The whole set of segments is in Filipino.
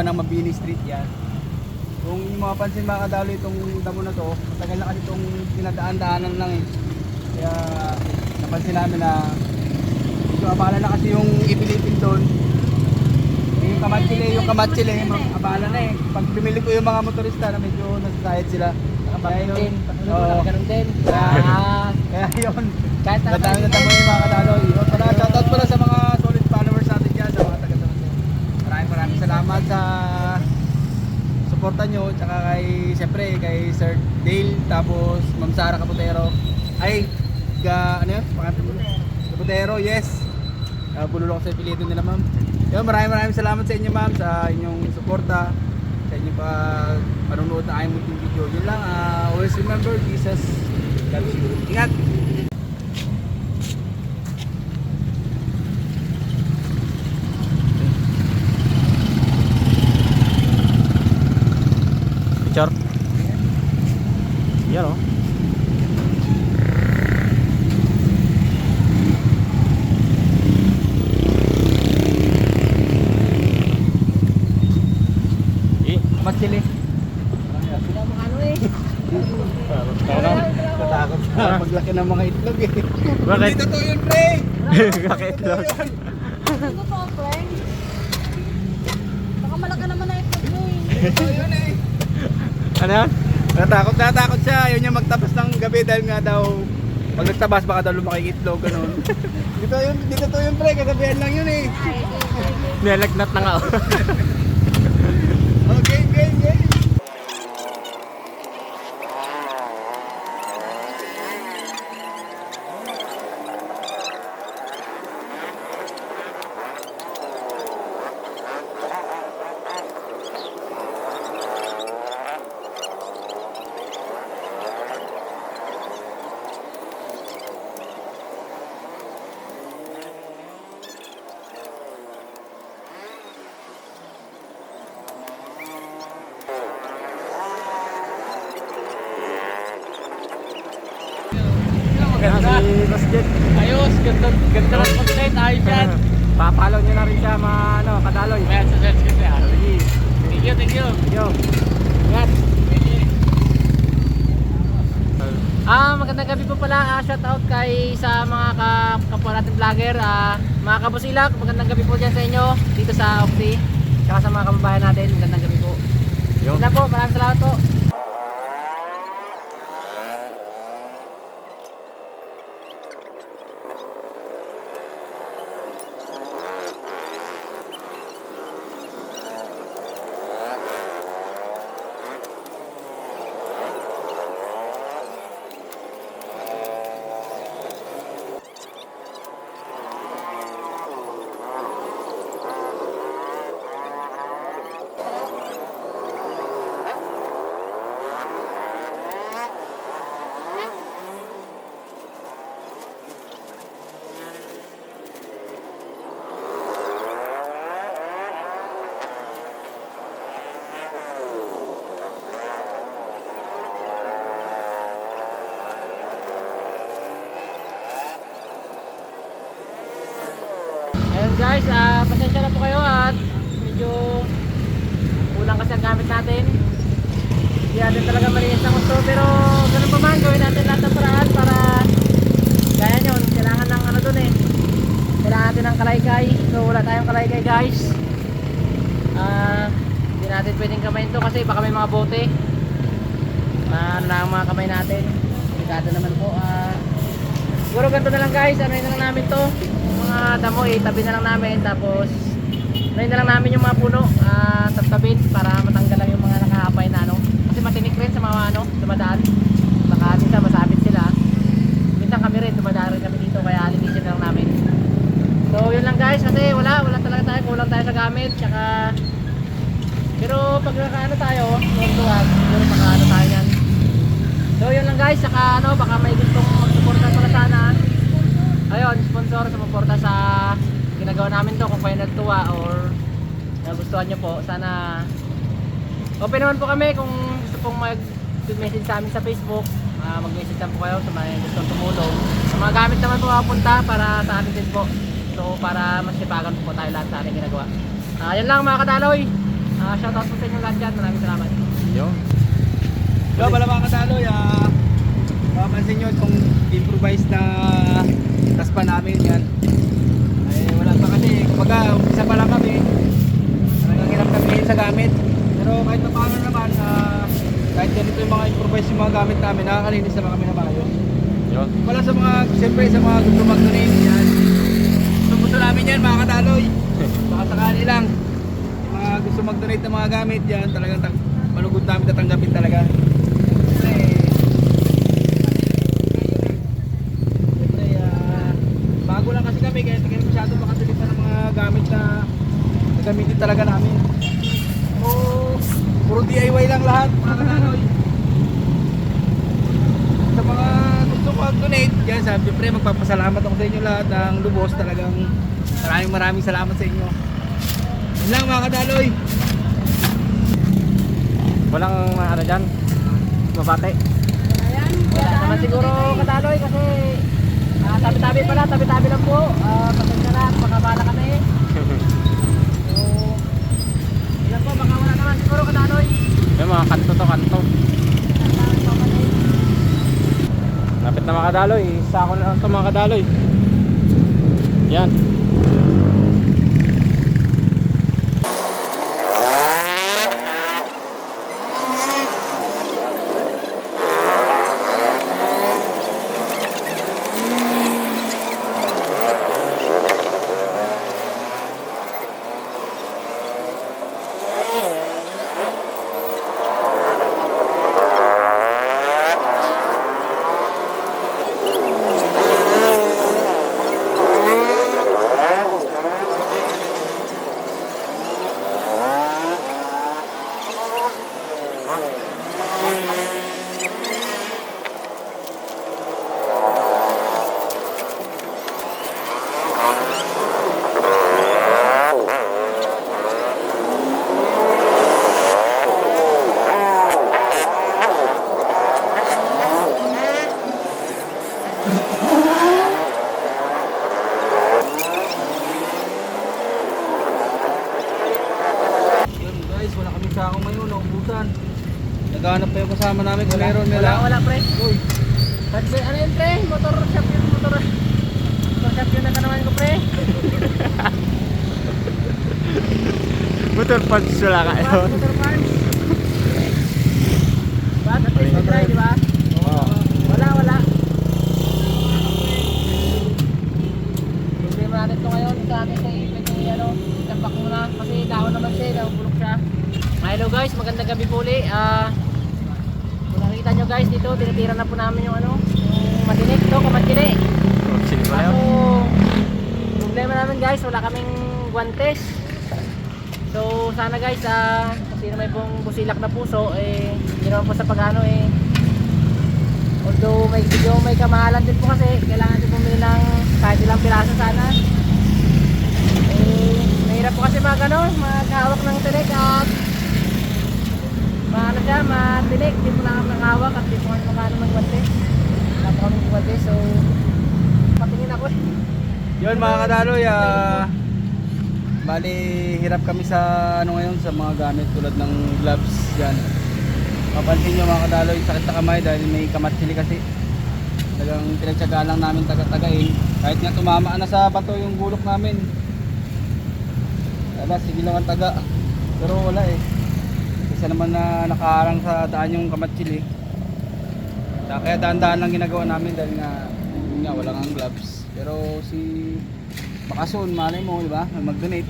gawa ng Mabini Street yan. Kung yung mapapansin mga kadaloy, itong damo na to, matagal na kasi itong pinadaan-daanan lang eh. Kaya napansin namin na medyo abala na kasi yung ipilipin doon. Yung kamatsile, abala na eh. Pag bumili ko yung mga motorista na medyo nasasayad sila. Kaya yun, Ganun din. kaya yun. Kahit Madami na tamo yung mga kadaloy. Shoutout pala sa mga solid followers natin dyan, sa mga taga-Toronto. Maraming salamat sa suporta nyo, tsaka kay, siyempre, kay Sir Dale, tapos Ma'am Sara Caputero. Ay, ano yun? Caputero, yes. Bululong ko sa apelyido nila, ma'am. Yun, maraming salamat sa inyo, ma'am, sa inyong suporta, sa inyong panunood na aking munting video. Yun lang, always remember, Jesus loves you. Ingat! Picture. Yan o. Matsili. Sila mga ano eh. Natakot sa paglaki ng mga itlog eh. Bakit? Hindi totoo yun, pre! Bakit lang? Ano to, friend? Baka malaki naman na itlog mo eh. Totoo yun eh. Ano yan? Natakot siya. Ayaw niya magtabas ng gabi dahil nga daw pag nagtabas baka daw lumaki itlog, ganun. Dito to yun, pre. Kagabihan lang yun eh. Nilagnat na nga. Okay, game. Si Boss Jet. Ayos, ganda ng content. Ayos yan. Papalaw nyo na rin siya mga kadaloy. Ayan, sa search kasi ah. Thank you. Yo. Yan. Magandang gabi po pala. Shout out kay sa mga kapwa natin vlogger. Mga kabusilak, magandang gabi po dyan sa inyo. Dito sa Octi. Tsaka sa mga kababayan natin, magandang gabi po. Yo. Sila po, maraming salamat po. Ayun guys, pasensya na po kayo at medyo kulang kasi ang gamit natin. Hindi natin talaga malinis ng gusto, pero ganun pa man, gawin natin lahat ng paraan para gaya nyo, kailangan ng ano dun eh. Kailangan natin ng kalaykay, so wala tayong kalaykay guys. Hindi natin pwedeng kamayin to kasi baka may mga bote na ang mga kamay natin. Delikado naman po. Siguro ganito na lang guys, ano na lang namin to, mga damo tabi na lang namin, tapos ano na lang namin yung mga puno, tatabin para matanggal lang yung mga nakahapay na ano, kasi matinik rin sa mga ano, dumadaan, baka minsan masabit sila, minsan kami rin dumadaan rin kami dito, kaya linisin na lang namin. So yun lang guys, kasi wala talaga tayo, kulang tayo sa gamit, tsaka pero pag nakaano tayo, tuwag, siguro makaano tayo yan. So yun lang guys, saka ano, baka may gustong magsuporta pala sana. Ayun, sponsor, sumuporta sa ginagawa namin to, kung kayo nagtuwa or nagustuhan nyo po, sana open naman po kami kung gusto pong mag-message sa amin sa Facebook. Mag-message lang po kayo sa mga gustong tumulong. Sa mga gamit naman po mapunta para sa atin din po. So para mas sipagan po tayo lahat sa ating ginagawa. Yan lang mga kadaloy. Shoutout po sa inyo lahat dyan. Maraming salamat. Yun. So, pala mga kadaloy, mapapansin nyo itong improvised na taspa namin yan. Ay, wala pa kasi, kumbaga, umpisa pa lang kami. Talagang hirap kami sa gamit. Pero kahit na paano naman, kahit ganito yung mga improvised yung mga gamit namin, nakakalinis naman kami na maayos. Yun. Wala sa mga, siyempre sa mga gusto mag-donate yan. Gusto namin yan mga kadaloy. Baka sakali lang. Yung mga gusto mag-donate ng mga gamit yan, talagang malugod namin tatanggapin talaga. Siyempre, bago lang kasi kami, kaya hindi kami masyado makatulita ng mga gamit na gagamitin talaga namin. Puro DIY lang lahat mga kadaloy. Sa mga gusto mag-donate, yan, siyempre magpapasalamat ako sa inyo lahat ng lubos. Talagang maraming salamat sa inyo. Yun lang mga kadaloy. Walang ano dyan. Mabate. Wala naman siguro kadaloy kasi tabi-tabi pala, tabi-tabi lang po. Pasensya na, makabala kami. So, ilan po, baka wala naman siguro kadaloy. Yung mga kanto to, kanto. Lapit na mga kadaloy. Isa ako na lang ito mga kadaloy. Yan. Yun guys, wala kami sako ngayon, naubusan. Naghahanap pa yung kasama namin kung meron nila. Wala pre. Uy, Ano yun pre? Motor shop yun, motor shop yun na tanaman ko pre. Motor parts wala ka yun. Motor parts. Ba? At least try, di ba? Oo. Wala. Problema natin ito ngayon sa amin sa ipin yung ano, tampak muna kasi dahon naman siya, nabulok siya. Hello guys, magandang gabi po ulit. Kung nakikita nyo guys dito, tinitira na po namin yung ano, yung matinik ito, kamatili. Sino ba Ako, yun? problema namin guys, wala kaming guantes. So sana guys, kung sino may pong busilak na puso, hindi naman po sa pagano although may kamahalan din po kasi kailangan din bumili ng kahit ilang piraso sana. Mahirap po kasi maghawak ng tinik at matinik, hindi po lang nakahawak at hindi po kami makano mag-guantes. Wala po kami guantes, so patingin ako yun mga kadaloy, bali hirap kami sa ngayon sa mga gamit tulad ng gloves yan. Mapansin nyo mga kadaloy, sakit sa kamay dahil may kamatsili kasi. Talagang pinagtsagaan lang namin taga-tagain. Kahit nga tumama na sa bato yung gulok namin. Sige lang ang taga. Pero wala Isa naman na nakaharang sa daan yung kamatsili. Kaya daan-daan lang ginagawa namin dahil nga wala nga gloves. Pero si Bakason, malay mo, di ba? Mag-donate.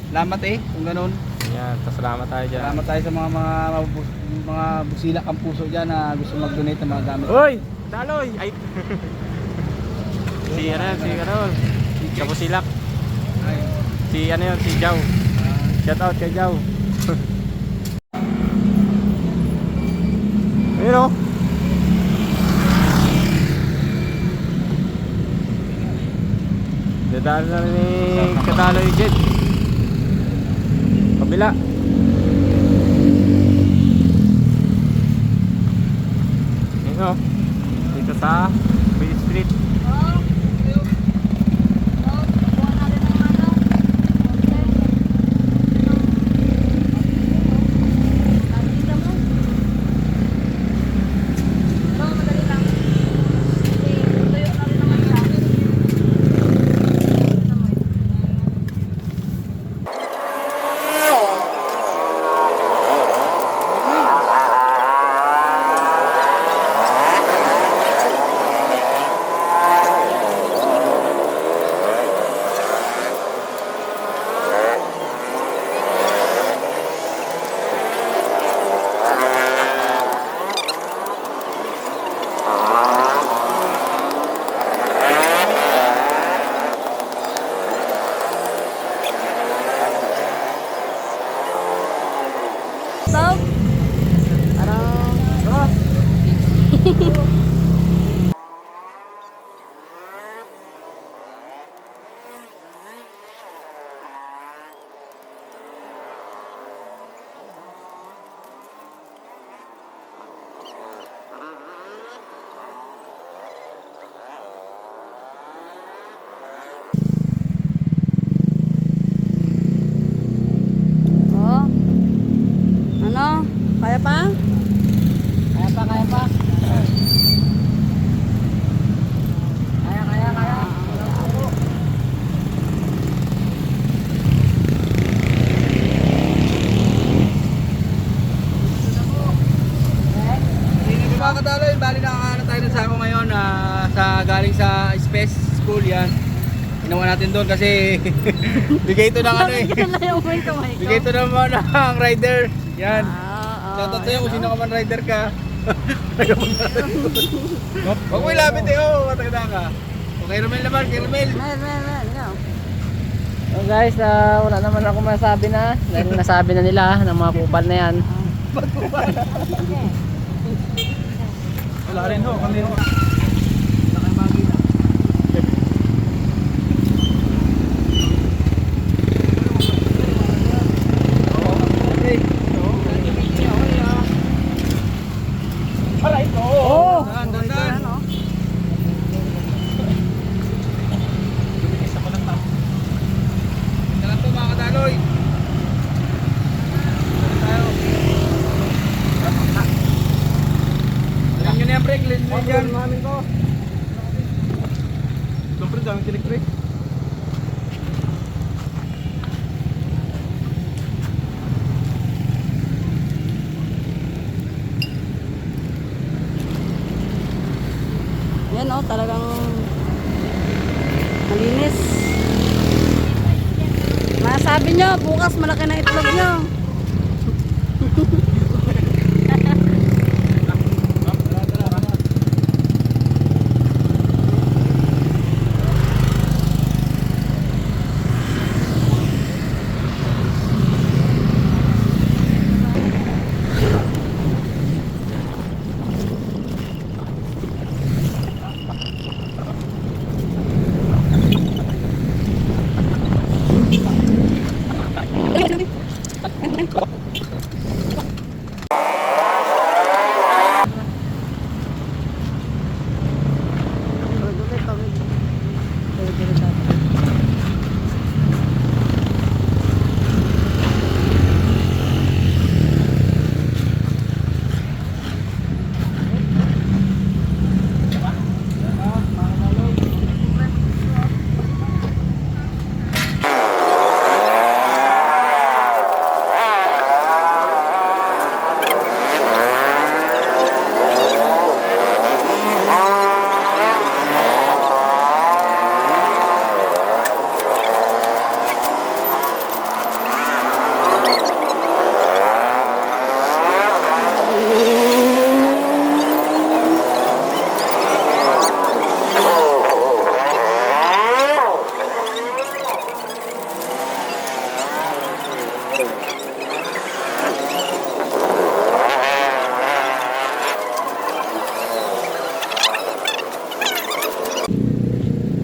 Salamat kung ganun. Yan, salamat tayo dyan. Salamat tayo sa mga busilak ang puso dyan na gusto mag-donate ng mga gamit. Uy! Daloy! Ay! Si Kabusilak. Ay. Si Jaw. Shout out kay Jaw. Ayun o. Dadaan na ni Kadaloy Jet. Kabila. Ayun o. Dito sa Bay Street. galing sa Space School yan. Ginawa natin doon kasi bigay ito ng ano eh. Bigay ito naman ng rider. Yan. Shoutout sa'yo kung sino ka man rider ka. Huwag mo ilapit eh. Oh, matagda ka. Okay, Romel naman. Kay Romel. So guys, wala naman ako masabi na. Dahil nasabi na nila ng mga kupal na yan. Wala rin ho. Kami ho. Nakabagi na. Oh! Dandan. Dalan po mga kadaloy. Tayo. Alam nyo na yung brake, lane dyan. Mamin ko. Siyempre, daming electric. Yan oh, talagang malinis. Masabi nyo, bukas malaki na itlog nyo.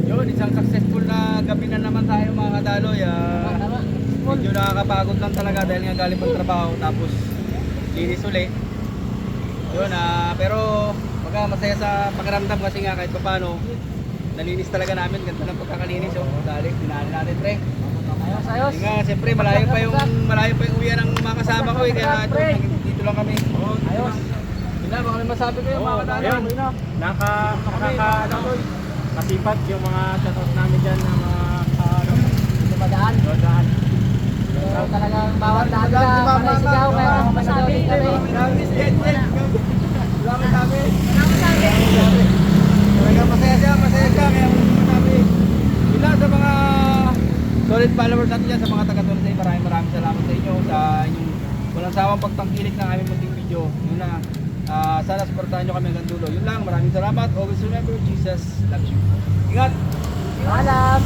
Yun, isang successful na gabi na naman tayo mga kadaloy. Medyo nakakapagod lang talaga dahil nga galing pang trabaho tapos linis uli. Yun, pero masaya sa pakiramdam kasi nga kahit paano nalinis talaga namin. Ganda ng pagkakalinis. Oh. Dali, dinaan natin pre. Ayos, ayos. Kasi nga, siyempre malayo pa yung uwian ng mga kasama ko eh. Kaya dito lang kami. Ayos. Yun na, baka may masabi kayo mga kadaloy. Ayun, masipag yung mga chatos namin dyan na mga Dumadaan. doon. So talagang bawat daan ka panay sigaw kaya masabi kami. Salamat kami. Talagang masaya siya kaya masabi. Yun lang sa mga solid followers natin dyan, sa mga taga-Tunsay, maraming salamat sa inyo sa inyong walang sawang pagtangkilik ng aming munting video. Yun lang. Sana supportahan nyo kami hanggang dulo. Yun lang, maraming salamat. Always remember, Jesus loves you. Ingat! Alam.